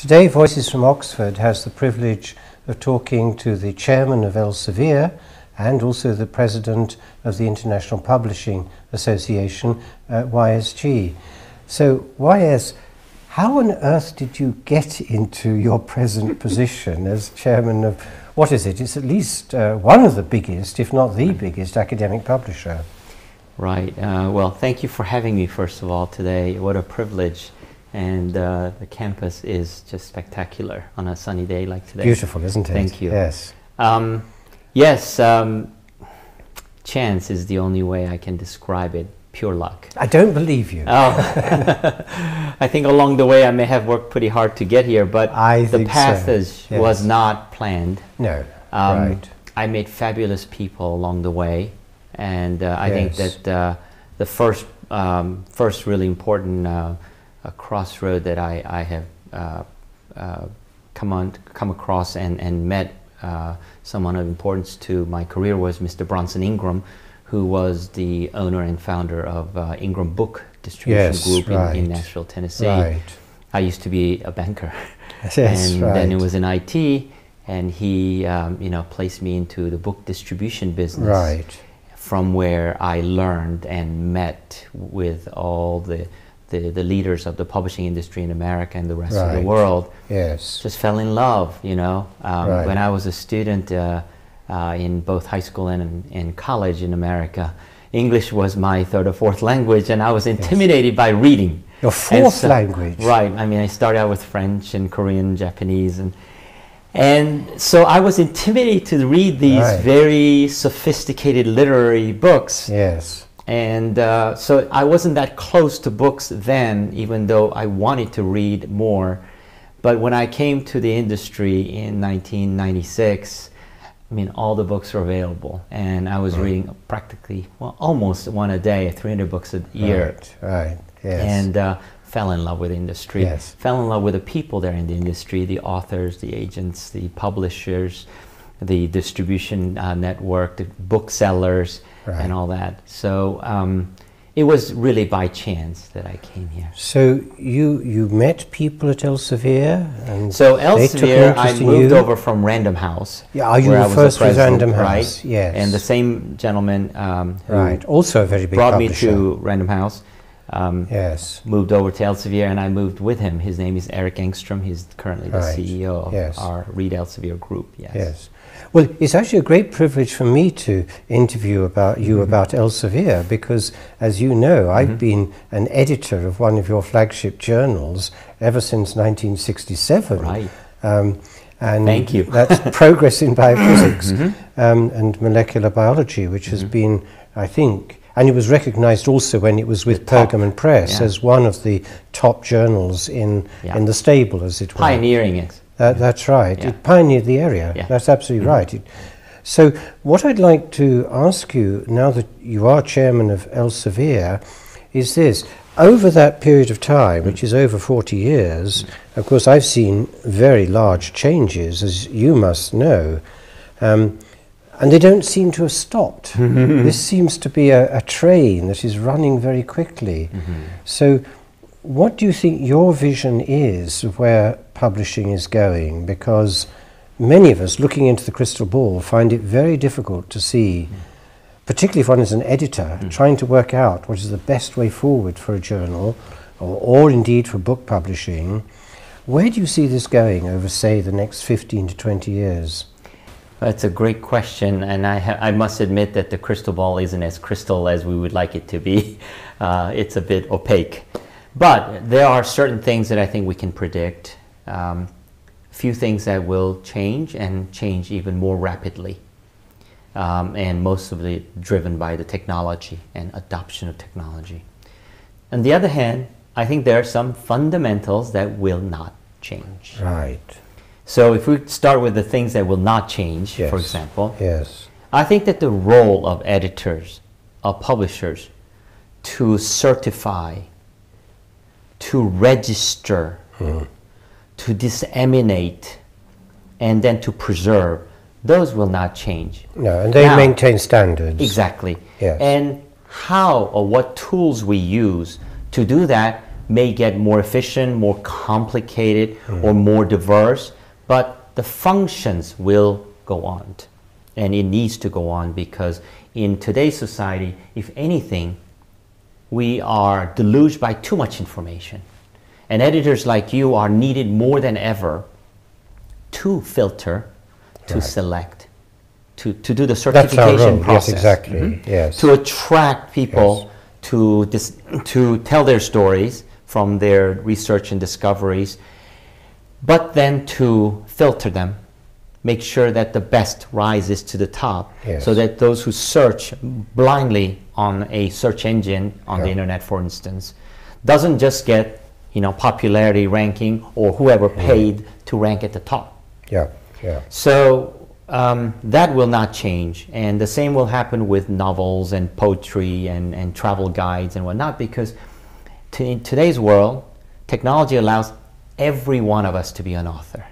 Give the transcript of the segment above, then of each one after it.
Today, Voices from Oxford has the privilege of talking to the chairman of Elsevier and also the president of the International Publishing Association, YSG. So, YS, how on earth did you get into your present position as chairman of, what is it? It's at least one of the biggest, if not the biggest, academic publisher. Right. Well, thank you for having me, first of all, today. What a privilege. And the campus is just spectacular on a sunny day like today. Beautiful, isn't it? Thank you. Yes. Yes, chance is the only way I can describe it. Pure luck. I don't believe you. Oh. I think along the way I may have worked pretty hard to get here, but the path was not planned. No, right. I met fabulous people along the way, and I think that the first really important crossroad that I have come across and met someone of importance to my career was Mr. Bronson Ingram, who was the owner and founder of Ingram Book Distribution Group in Nashville, Tennessee. Right. I used to be a banker, and then it was in IT, and he placed me into the book distribution business. Right. From where I learned and met with all the leaders of the publishing industry in America and the rest of the world. Yes. Just fell in love, When I was a student in both high school and college in America, English was my third or fourth language, and I was intimidated by reading. Your fourth language? Right. I mean, I started out with French and Korean, Japanese, and so I was intimidated to read these very sophisticated literary books. Yes. And so I wasn't that close to books then, even though I wanted to read more. But when I came to the industry in 1996, I mean, all the books were available, and I was reading practically, almost one a day, 300 books a year. Right, yes. And fell in love with the industry. Yes. Fell in love with the people there in the industry, the authors, the agents, the publishers, the distribution network, the booksellers, and all that. So it was really by chance that I came here. So you met people at Elsevier? And so Elsevier, I moved over from Random House. Yeah, you were first with Random House, right? Yes. And the same gentleman who also a very big brought publisher. me to Random House. Moved over to Elsevier, and I moved with him. His name is Eric Engstrom. He's currently the CEO of our Read Elsevier group. Yes. Well, it's actually a great privilege for me to interview about you about Elsevier, because, as you know, I've been an editor of one of your flagship journals ever since 1967. Right. And thank you. That's Progress in Biophysics and Molecular Biology, which has been, I think, and it was recognized also when it was with Pergamon Press as one of the top journals in the stable, as it were. Pioneering it. That's right. It pioneered the area. Yeah. That's absolutely right. So what I'd like to ask you, now that you are chairman of Elsevier, is this. Over that period of time, which is over 40 years, of course I've seen very large changes, as you must know, and they don't seem to have stopped. This seems to be a train that is running very quickly. So what do you think your vision is of where publishing is going? Because many of us, looking into the crystal ball, find it very difficult to see, particularly if one is an editor, trying to work out what is the best way forward for a journal, or indeed for book publishing. Where do you see this going over, say, the next 15 to 20 years? That's a great question, and I must admit that the crystal ball isn't as crystal as we would like it to be. It's a bit opaque. But there are certain things that I think we can predict. A few things that will change, and change even more rapidly. And most of it driven by the technology and adoption of technology. On the other hand, I think there are some fundamentals that will not change. Right. So if we start with the things that will not change, for example, I think that the role of editors, of publishers, to certify, to register, to disseminate, and then to preserve, those will not change. No, and they maintain standards. Exactly. Yes. And how or what tools we use to do that may get more efficient, more complicated, or more diverse, but the functions will go on. And it needs to go on, because in today's society, if anything, we are deluged by too much information. And editors like you are needed more than ever to filter, to select, to do the certification process. Yes, exactly. Yes. To attract people to tell their stories from their research and discoveries, but then to filter them, make sure that the best rises to the top, so that those who search blindly on a search engine on the internet, for instance, doesn't just get, you know, popularity ranking or whoever paid to rank at the top. So that will not change, and the same will happen with novels and poetry and travel guides and whatnot, because in today's world, technology allows every one of us to be an author.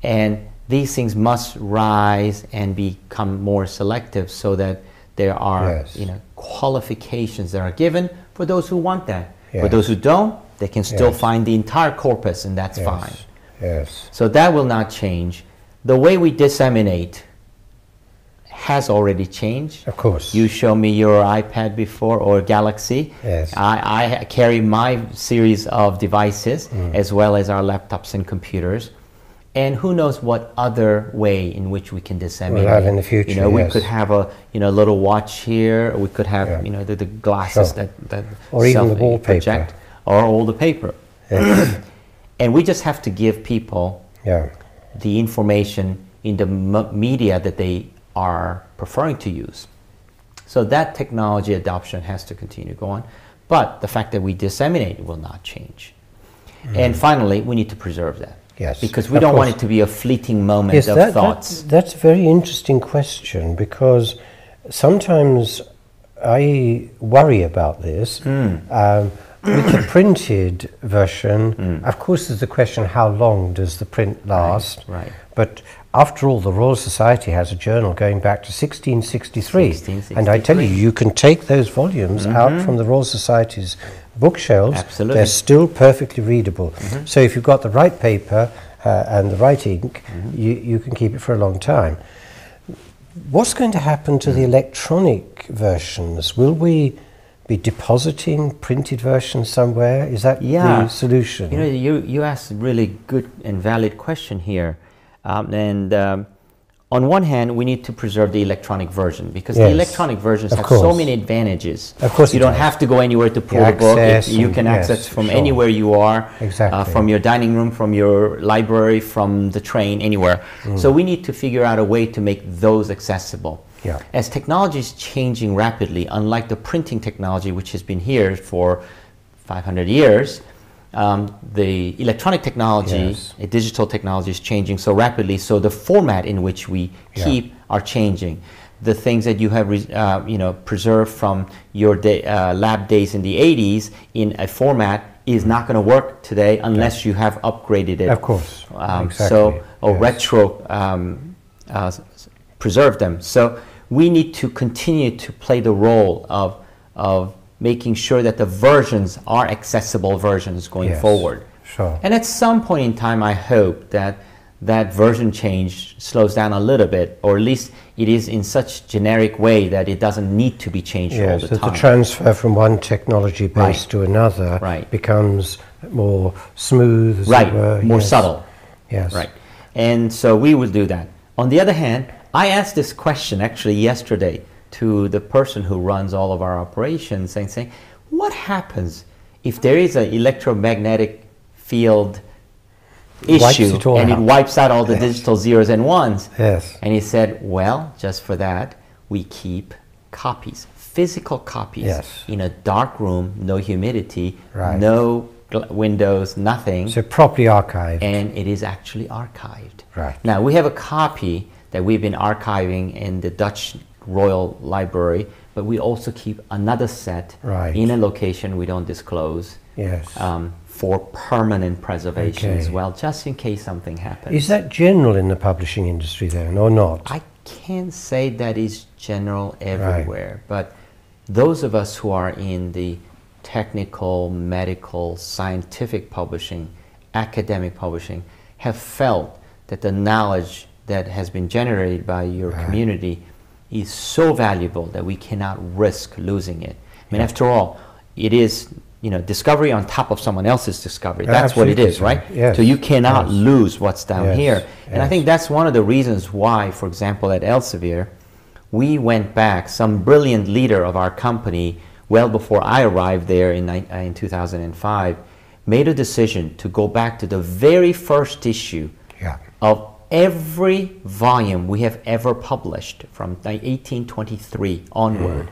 And these things must rise and become more selective, so that there are you know, qualifications that are given for those who want that. For those who don't, they can still find the entire corpus, and that's fine. So that will not change. The way we disseminate has already changed. Of course. You show me your iPad before, or Galaxy. I carry my series of devices, as well as our laptops and computers. And who knows what other way in which we can disseminate. We'll have in the future, you know, we could have a, you know, little watch here, or we could have, you know, the glasses that or even the wallpaper, project, or all the paper. And we just have to give people the information in the media that they are preferring to use. So that technology adoption has to continue to go on, but the fact that we disseminate will not change. And finally, we need to preserve that. Because we don't want it to be a fleeting moment of thoughts. That's a very interesting question, because sometimes I worry about this. With the printed version, of course, there's the question, how long does the print last? But after all, the Royal Society has a journal going back to 1663. And I tell you, you can take those volumes out from the Royal Society's bookshelves. They're still perfectly readable. So if you've got the right paper and the right ink, you can keep it for a long time. What's going to happen to the electronic versions? Will we be depositing printed versions somewhere? Is that the solution? You know, you asked a really good and valid question here. On one hand, we need to preserve the electronic version, because the electronic versions have so many advantages. You don't have to go anywhere to pull the book. You can access from anywhere you are, from your dining room, from your library, from the train, anywhere. So we need to figure out a way to make those accessible. As technology is changing rapidly, unlike the printing technology, which has been here for 500 years, the electronic technology, digital technology is changing so rapidly, so the format in which we keep are changing. The things that you have you know, preserved from your lab days in the 80s in a format is not going to work today unless you have upgraded it. Of course. So, or retro preserve them. So we need to continue to play the role of making sure that the versions are accessible versions going forward. And at some point in time, I hope that that version change slows down a little bit, or at least it is in such generic way that it doesn't need to be changed all the time. The transfer from one technology base to another becomes more smooth, as it were. More subtle. And so we will do that. On the other hand, I asked this question actually yesterday to the person who runs all of our operations, saying, what happens if there is an electromagnetic field issue and it wipes out all the digital zeros and ones? And he said, well, just for that, we keep copies, physical copies, in a dark room, no humidity, no windows, nothing. So properly archived. And it is actually archived. Now, we have a copy that we've been archiving in the Dutch Royal Library, but we also keep another set in a location we don't disclose for permanent preservation as well, just in case something happens. Is that general in the publishing industry then, or not? I can't say that is general everywhere, but those of us who are in the technical, medical, scientific publishing, academic publishing, have felt that the knowledge that has been generated by your community is so valuable that we cannot risk losing it. I mean, after all, it is, you know, discovery on top of someone else's discovery. That's what it is, right? Yes. So you cannot lose what's down here. And I think that's one of the reasons why, for example, at Elsevier, we went back, some brilliant leader of our company, well before I arrived there in 2005, made a decision to go back to the very first issue of every volume we have ever published from 1823 onward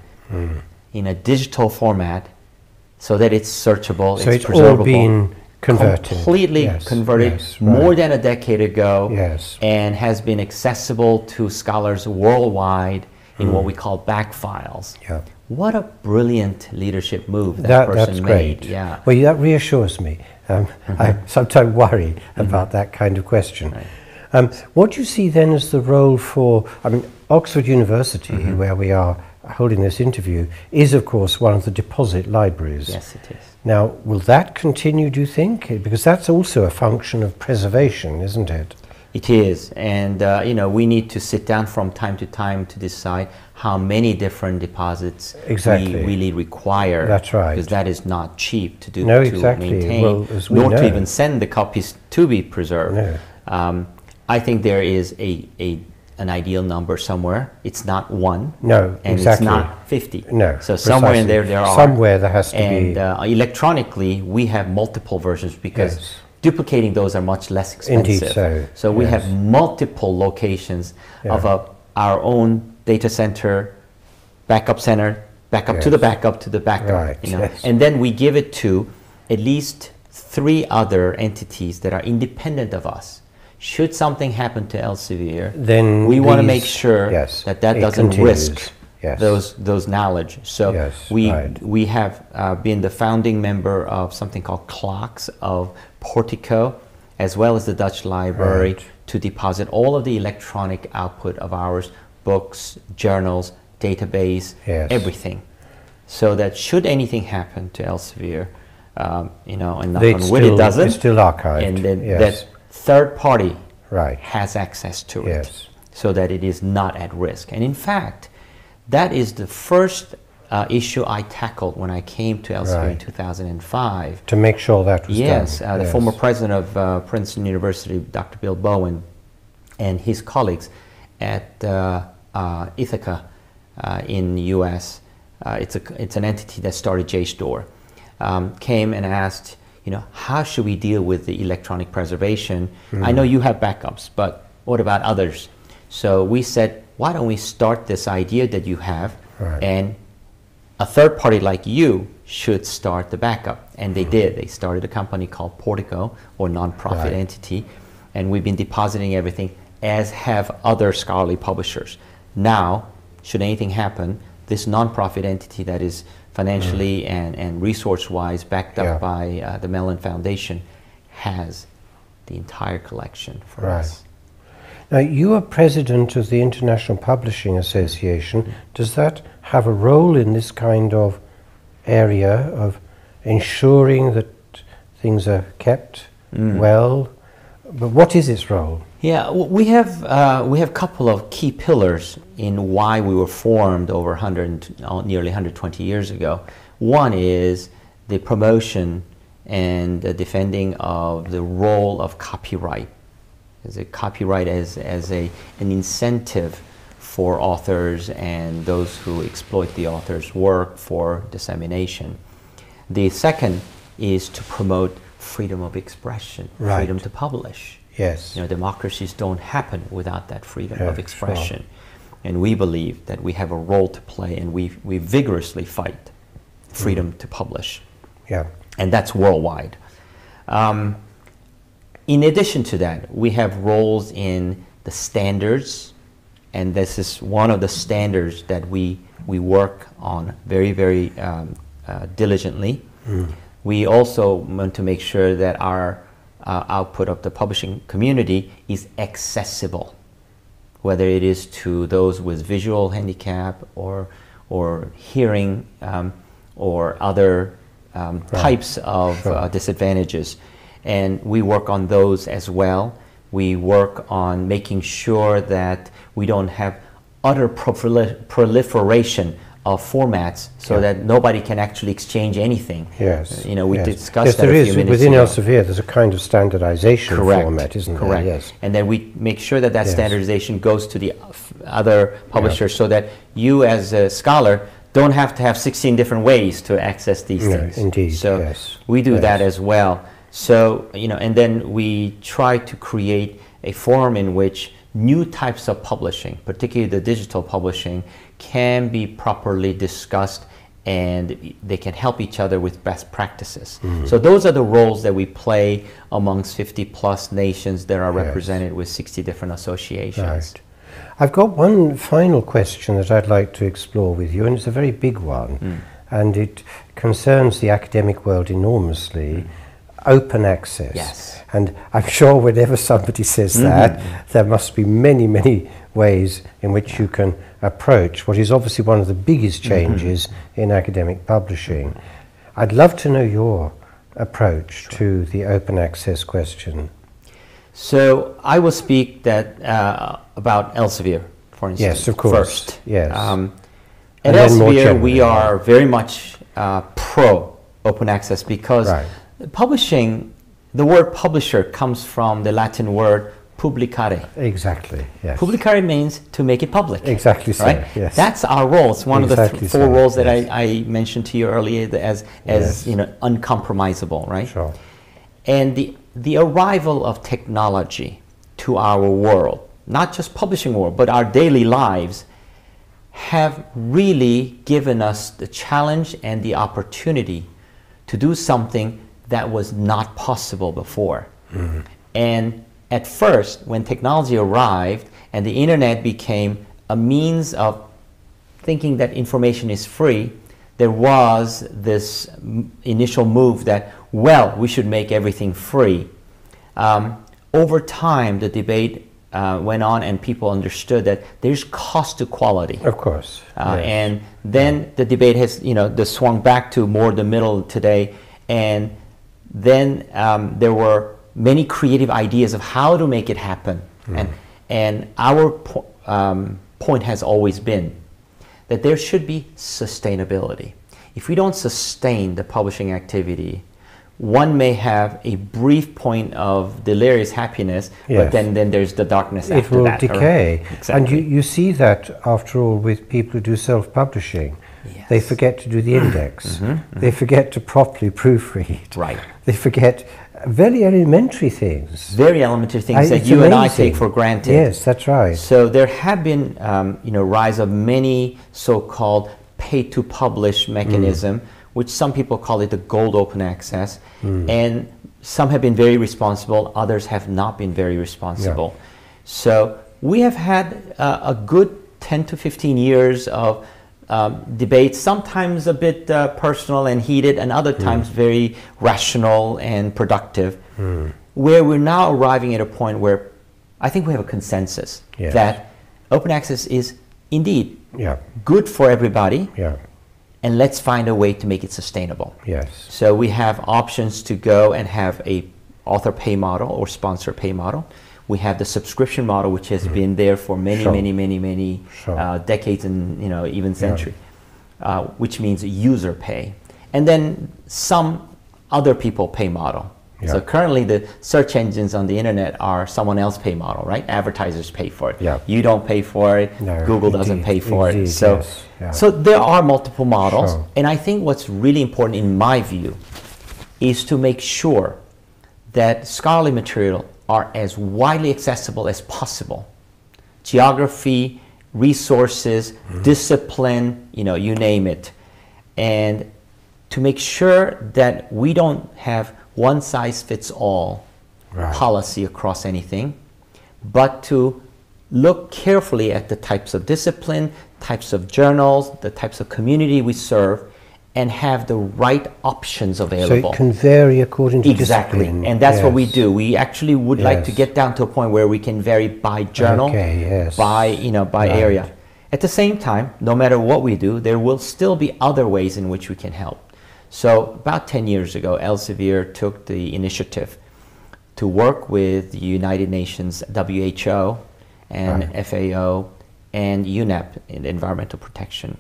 in a digital format, so that it's searchable, so it's preservable. All been converted. Completely converted more than a decade ago, and has been accessible to scholars worldwide in what we call back files. What a brilliant leadership move that person that's made. Great. Well, that reassures me. I sometimes worry about that kind of question. What do you see then as the role for, I mean, Oxford University, where we are holding this interview, is of course one of the deposit libraries. Yes, it is. Now, will that continue, do you think? Because that's also a function of preservation, isn't it? It is, and you know, we need to sit down from time to time to decide how many different deposits we really require. That's right. Because that is not cheap to do, to maintain, well, nor to even send the copies to be preserved. I think there is an ideal number somewhere. It's not one. And it's not 50. So somewhere in there are. Somewhere there has to be. And electronically, we have multiple versions because duplicating those are much less expensive. Indeed so we have multiple locations of our own data center, backup center, backup to the backup to the backup. You know? And then we give it to at least 3 other entities that are independent of us. Should something happen to Elsevier, then we want to make sure that doesn't risk those knowledge. So we have been the founding member of something called Clocks of Portico, as well as the Dutch Library, to deposit all of the electronic output of ours, books, journals, database, everything. So that should anything happen to Elsevier, you know, and knock on wood, it doesn't. It's still archived. And then that third party has access to it, so that it is not at risk. And in fact, that is the first issue I tackled when I came to Elsevier in 2005. To make sure that was done. The former president of Princeton University, Dr. Bill Bowen, and his colleagues at Ithaca in the US, it's an entity that started JSTOR, came and asked, you know, how should we deal with the electronic preservation? I know you have backups, but what about others? So we said, why don't we start this idea that you have, and a third party like you should start the backup. And they did. They started a company called Portico, or nonprofit entity, and we've been depositing everything, as have other scholarly publishers. Now, should anything happen, this nonprofit entity that is financially and resource-wise backed up by the Mellon Foundation has the entire collection for us. Now, you are president of the International Publishing Association. Does that have a role in this kind of area of ensuring that things are kept well? But what is its role? Yeah, we have a couple of key pillars in why we were formed over nearly 120 years ago. One is the promotion and the defending of the role of copyright. As a copyright as an incentive for authors and those who exploit the author's work for dissemination. The second is to promote freedom of expression, freedom to publish. Yes. You know, democracies don't happen without that freedom of expression. And we believe that we have a role to play, and we vigorously fight freedom to publish. And that's worldwide. In addition to that, we have roles in the standards, and this is one of the standards that we work on very, very diligently. We also want to make sure that our output of the publishing community is accessible, whether it is to those with visual handicap or hearing or other types of disadvantages, and we work on those as well. We work on making sure that we don't have utter proliferation of formats, so that nobody can actually exchange anything. Yes. You know, we discussed that there a is few minutes within ago. Elsevier. There's a kind of standardization format, isn't there? Yes. And then we make sure that that standardization goes to the other publishers, so that you, as a scholar, don't have to have 16 different ways to access these things. Indeed. So we do that as well. So, you know, and then we try to create a forum in which new types of publishing, particularly the digital publishing, can be properly discussed, and they can help each other with best practices. So those are the roles that we play amongst 50 plus nations that are represented with 60 different associations. Right. I've got one final question that I'd like to explore with you, and it's a very big one, and it concerns the academic world enormously. Open access. Yes. And I'm sure whenever somebody says that, there must be many, many ways in which you can approach what is obviously one of the biggest changes in academic publishing. I'd love to know your approach to the open access question. So I will speak that about Elsevier, for instance. Yes, of course. First. Yes. At Elsevier, we are very much pro open access, because publishing, the word publisher comes from the Latin word publicare. Exactly, yes. Publicare means to make it public. Exactly so, right? yes. That's our role. It's one of the four roles that I mentioned to you earlier as you know, uncompromisable, right? Sure. And the arrival of technology to our world, not just publishing world, but our daily lives, have really given us the challenge and the opportunity to do something that was not possible before. And at first, when technology arrived and the internet became a means of thinking that information is free, there was this initial move that, well, we should make everything free. Over time, the debate went on, and people understood that there's cost to quality. Of course. And then the debate has, you know, swung back to more the middle today, and then there were many creative ideas of how to make it happen. And our point has always been that there should be sustainability. If we don't sustain the publishing activity, one may have a brief point of delirious happiness, but then there's the darkness after that. It will decay. Exactly. And you see that, after all, with people who do self-publishing. Yes. They forget to do the index. They forget to properly proofread. Right. They forget very elementary things. Very elementary things that you and I take for granted. Yes, that's right. So there have been, you know, rise of many so-called pay-to-publish mechanism, which some people call it the gold open access, and some have been very responsible, others have not been very responsible. So we have had a good 10 to 15 years of debates, sometimes a bit personal and heated, and other times very rational and productive, where we're now arriving at a point where I think we have a consensus that open access is indeed good for everybody, and let's find a way to make it sustainable. Yes. So we have options to go and have a author pay model or sponsor pay model. We have the subscription model, which has been there for many decades and, you know, even century, which means user pay. And then some other people pay model. So currently the search engines on the internet are someone else pay model, right? Advertisers pay for it. You don't pay for it. Google doesn't pay for it. So, so there are multiple models. And I think what's really important in my view is to make sure that scholarly material are as widely accessible as possible. Geography, resources, discipline, you know, you name it. And to make sure that we don't have one size fits all policy across anything, but to look carefully at the types of discipline, types of journals, the types of community we serve, and have the right options available. So it can vary according to discipline. And that's what we do. We actually would like to get down to a point where we can vary by journal, by, you know, by area. At the same time, no matter what we do, there will still be other ways in which we can help. So about 10 years ago, Elsevier took the initiative to work with the United Nations, WHO, and FAO, and UNEP, in environmental protection,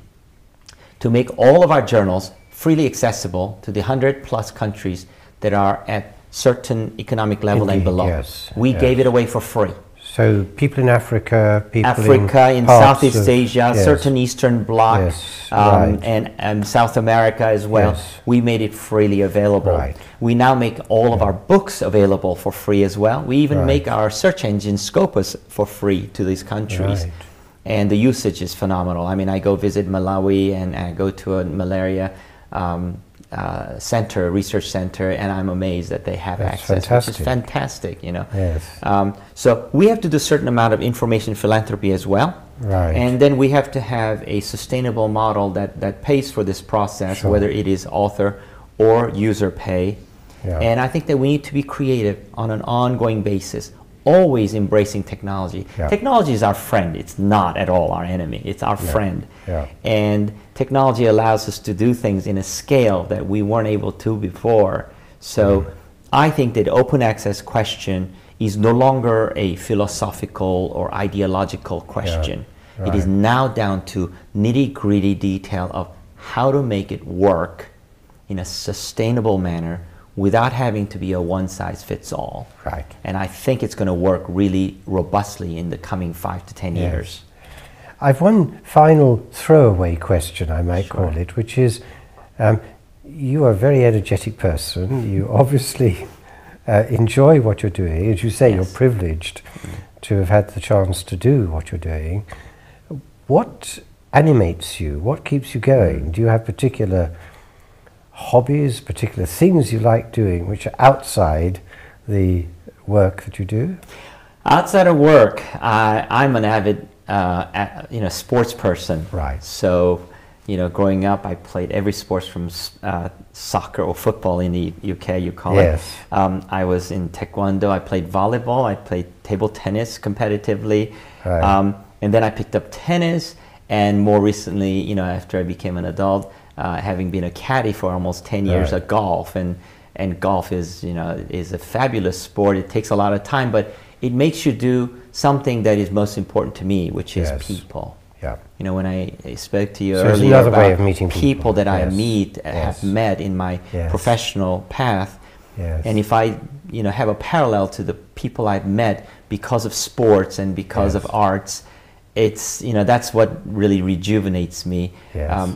to make all of our journals freely accessible to the 100+ countries that are at certain economic level and below. Yes, we gave it away for free. So people in Africa, people in Southeast Asia, certain Eastern Bloc, and South America as well. We made it freely available. We now make all of our books available for free as well. We even make our search engine Scopus for free to these countries. And the usage is phenomenal. I mean, I go visit Malawi and I go to a malaria center, research center, and I'm amazed that they have access, which is fantastic, you know. So we have to do a certain amount of information philanthropy as well. And then we have to have a sustainable model that pays for this process, whether it is author or user pay. And I think that we need to be creative on an ongoing basis, always embracing technology. Technology is our friend. It's not at all our enemy. It's our friend. And technology allows us to do things in a scale that we weren't able to before. So I think that open access question is no longer a philosophical or ideological question. It is now down to nitty-gritty detail of how to make it work in a sustainable manner without having to be a one-size-fits-all. And I think it's going to work really robustly in the coming 5 to 10 years. I've one final throwaway question, I might call it, which is, you are a very energetic person. You obviously enjoy what you're doing. As you say, you're privileged to have had the chance to do what you're doing. What animates you? What keeps you going? Do you have particular hobbies, particular things you like doing which are outside the work that you do? Outside of work, I'm an avid sports person. So, you know, growing up, I played every sport from soccer or football in the UK, you call it. I was in taekwondo, I played volleyball, I played table tennis competitively, and then I picked up tennis, and more recently, you know, after I became an adult, having been a caddy for almost 10 years at golf, and golf is, you know, is a fabulous sport. It takes a lot of time, but it makes you do something that is most important to me, which is people. You know, when I spoke to you earlier about people that I have met in my professional path, and if I, you know, have a parallel to the people I've met because of sports and because of arts, it's, you know, that's what really rejuvenates me.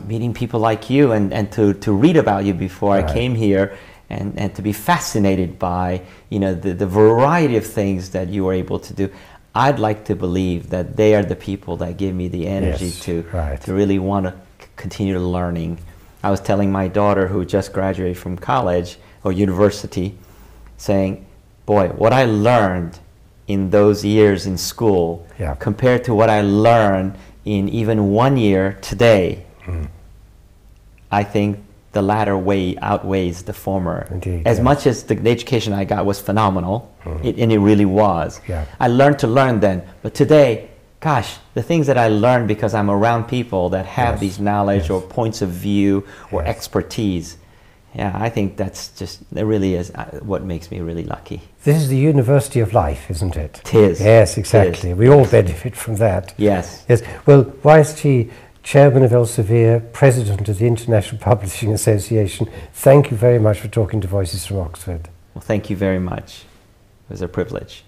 Meeting people like you and to read about you before I came here, and to be fascinated by, you know, the variety of things that you were able to do. I'd like to believe that they are the people that give me the energy to really want to continue learning. I was telling my daughter, who just graduated from college or university, saying, boy, what I learned in those years in school compared to what I learned in even 1 year today, I think the latter way outweighs the former. As much as the education I got was phenomenal, and it really was. I learned to learn then, but today, gosh, the things that I learned because I'm around people that have these knowledge or points of view or expertise, I think that's just, it really is what makes me really lucky. This is the university of life, isn't it? It is. Yes, exactly. We all benefit from that. Yes. Well, YST Chairman of Elsevier, President of the International Publishing Association, thank you very much for talking to Voices from Oxford. Well, thank you very much. It was a privilege.